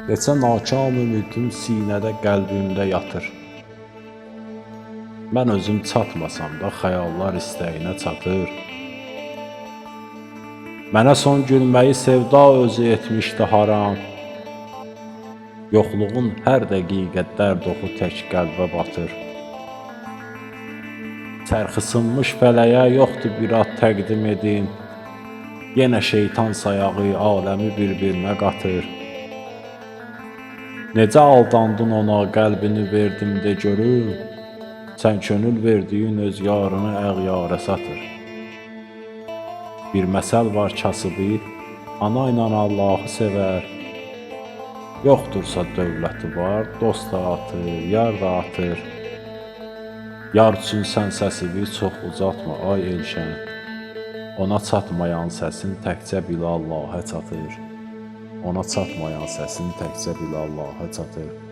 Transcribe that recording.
Neçə nakam ümidim sinədə qəlbimdə yatır. Mən özüm çatmasam da xəyallar istəyinə çatır. Mənə son gülməyi sevda özü etmişdi haram. Yoxluğun hər dəqiqə dərd oxu tək qəlbə batır. Çərxi sınmış fələyə yoxdur bir ad təqdim edim. Yenə şeytan sayağı aləmi bir-birinə qatır. Necə aldandın ona, qəlbini verdim de görüm. Sən könül verdiyin öz yarını əğyara satır. Bir məsəl var kasıbı, ana ilə Allahı sevər. Yoxdursa dövləti var, dost da atır, yar da atır. Yar üçün sən səsini çox uzatma, ay Elşən. Ona çatmayan səsin təkcə bilə Allah'a çatır. Ona çatmayan səsin təkcə bilə Allah'a çatır.